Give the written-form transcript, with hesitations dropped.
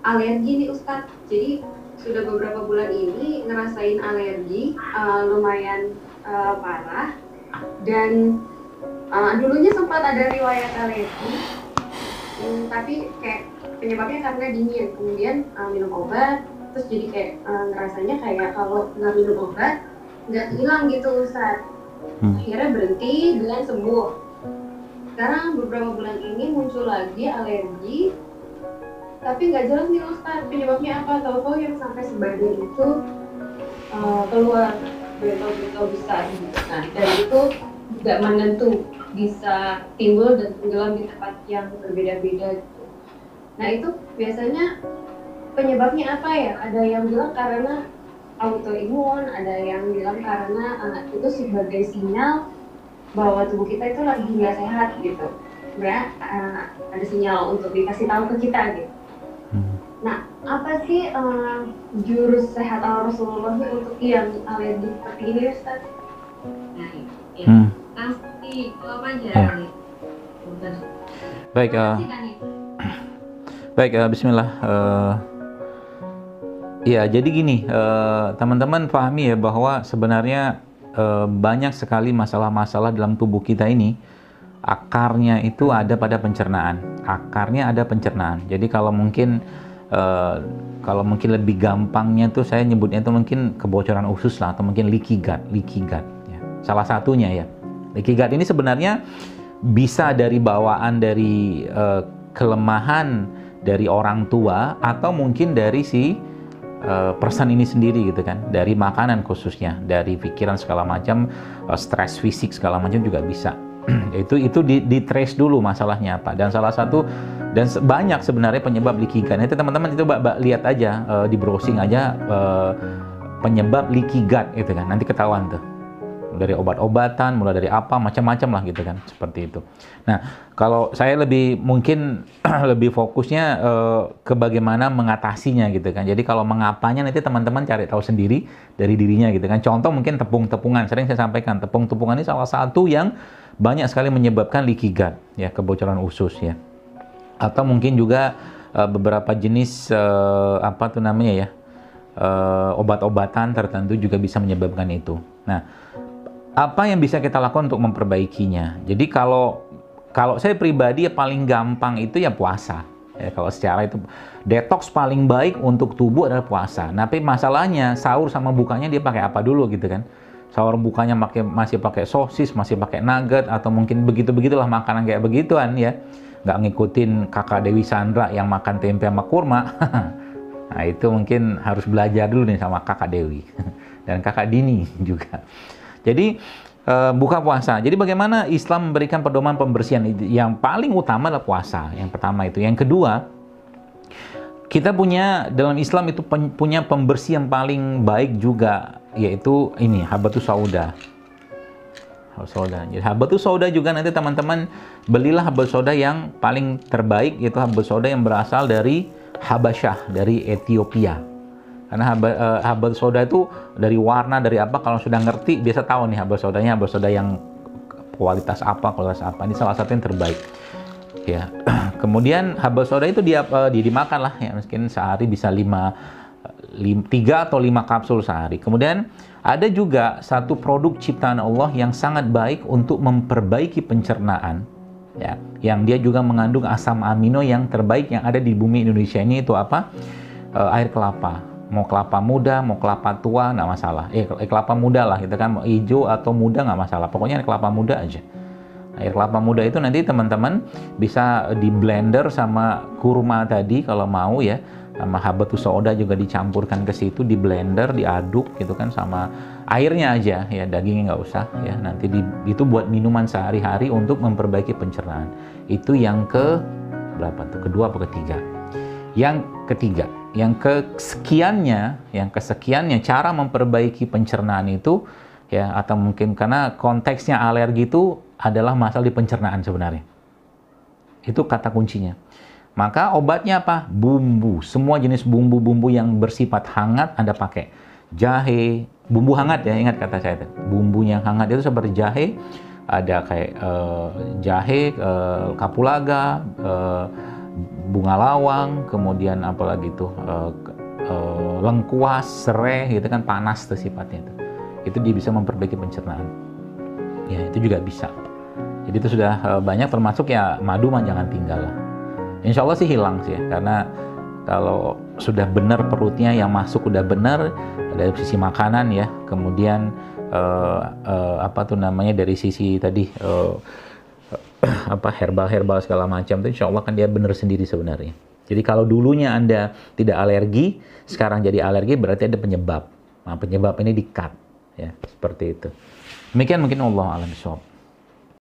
Alergi nih Ustadz. Jadi sudah beberapa bulan ini ngerasain alergi lumayan parah, dan dulunya sempat ada riwayat alergi, tapi kayak penyebabnya karena dingin. Kemudian minum obat, terus jadi kayak ngerasanya kayak kalau nggak minum obat nggak hilang gitu Ustadz. Akhirnya berhenti dengan sembuh. Sekarang beberapa bulan ini muncul lagi alergi, tapi nggak jelas nih Ustadz penyebabnya apa. Tahu-tahu yang sampai sebagian itu keluar bentol-bentol besar gitu. Nah, dan itu nggak menentu, bisa timbul dan tenggelam di tempat yang berbeda-beda gitu. Nah, itu biasanya penyebabnya apa ya? Ada yang bilang karena autoimun, ada yang bilang karena itu sebagai sinyal bahwa tubuh kita itu lagi nggak sehat gitu. Sebenarnya ada sinyal untuk dikasih tahu ke kita gitu. Nah, apa sih jurus sehat ala Rasulullah untuk yang alergi seperti ini, Ustaz? Nah, ya. Langsung dijawab aja nih. Baik, Bismillah. Ya, jadi gini, teman-teman pahami ya bahwa sebenarnya banyak sekali masalah-masalah dalam tubuh kita ini akarnya itu ada pada pencernaan. Akarnya ada pencernaan. Jadi kalau mungkin lebih gampangnya tuh saya nyebutnya itu mungkin kebocoran usus lah, atau mungkin leaky gut ya. Salah satunya ya. Leaky gut ini sebenarnya bisa dari bawaan dari kelemahan dari orang tua, atau mungkin dari si person ini sendiri gitu kan, dari makanan khususnya, dari pikiran segala macam, stres fisik segala macam juga bisa. itu di trace dulu masalahnya apa, dan salah satu dan banyak sebenarnya penyebab leaky gut. Itu teman-teman itu lihat aja, di browsing aja penyebab leaky gut itu kan, nanti ketahuan tuh dari obat-obatan, mulai dari apa macam-macam lah gitu kan, seperti itu. Nah, kalau saya lebih mungkin lebih fokusnya ke bagaimana mengatasinya gitu kan. Jadi kalau mengapanya nanti teman-teman cari tahu sendiri dari dirinya gitu kan. Contoh mungkin tepung-tepungan, sering saya sampaikan tepung-tepungan ini salah satu yang banyak sekali menyebabkan leaky gut ya, kebocoran usus ya. Atau mungkin juga beberapa jenis apa tuh namanya ya, obat-obatan tertentu juga bisa menyebabkan itu. Nah, apa yang bisa kita lakukan untuk memperbaikinya? Jadi kalau saya pribadi ya paling gampang itu ya puasa. Ya, kalau secara itu detox paling baik untuk tubuh adalah puasa. Nah, tapi masalahnya sahur sama bukanya dia pakai apa dulu gitu kan? Sahur bukanya masih pakai sosis, masih pakai nugget, atau mungkin begitu-begitulah makanan kayak begituan ya. Nggak ngikutin kakak Dewi Sandra yang makan tempe sama kurma. Nah, itu mungkin harus belajar dulu nih sama kakak Dewi dan kakak Dini juga. Jadi buka puasa. Jadi bagaimana Islam memberikan pedoman pembersihan? Yang paling utama adalah puasa. Yang pertama itu. Yang kedua, kita punya dalam Islam itu punya pembersih yang paling baik juga, yaitu ini habatus sauda. Jadi habatus sauda juga nanti teman-teman belilah habatus sauda yang paling terbaik, yaitu habatus sauda yang berasal dari Habasyah, dari Ethiopia. Karena habatus sauda itu dari warna, dari apa, kalau sudah ngerti biasa tahu nih habatus saudanya habatus sauda yang kualitas apa. Ini salah satu yang terbaik. Ya. Kemudian habatus sauda itu dia dimakan lah ya, mungkin sehari bisa 3 atau 5 kapsul sehari. Kemudian ada juga satu produk ciptaan Allah yang sangat baik untuk memperbaiki pencernaan ya, yang dia juga mengandung asam amino yang terbaik yang ada di bumi Indonesia ini, itu apa? Air kelapa. Mau kelapa muda, mau kelapa tua, nggak masalah. Kelapa muda lah, gitu kan. Mau hijau atau muda nggak masalah. Pokoknya kelapa muda aja. Air kelapa muda itu nanti teman-teman bisa di blender sama kurma tadi kalau mau ya. Sama habatus sauda juga dicampurkan ke situ, di blender, diaduk gitu kan, sama airnya aja ya, dagingnya nggak usah ya. Nanti itu buat minuman sehari-hari untuk memperbaiki pencernaan. Itu yang ke berapa tuh? Kedua atau ketiga? Yang ketiga. Yang kesekiannya cara memperbaiki pencernaan itu ya, atau mungkin karena konteksnya alergi itu adalah masalah di pencernaan sebenarnya. Itu kata kuncinya. Maka obatnya apa? Bumbu. Semua jenis bumbu-bumbu yang bersifat hangat Anda pakai. Jahe, bumbu hangat ya, ingat kata saya. Bumbu yang hangat itu seperti jahe, ada kayak jahe, kapulaga, bunga lawang, kemudian apalagi tuh lengkuas, serai gitu kan, panas tuh sifatnya itu. Itu dia bisa memperbaiki pencernaan. Ya, itu juga bisa. Jadi itu sudah banyak, termasuk ya madu mah jangan tinggal lah. Insya Allah sih hilang sih ya, karena kalau sudah benar perutnya yang masuk udah benar dari sisi makanan ya, kemudian apa tuh namanya dari sisi tadi apa herbal segala macam itu, insya Allah kan dia benar sendiri sebenarnya. Jadi kalau dulunya Anda tidak alergi, sekarang jadi alergi, berarti ada penyebab. Nah, penyebab ini di-cut ya, seperti itu. Demikian mungkin Allah a'lam bishawab.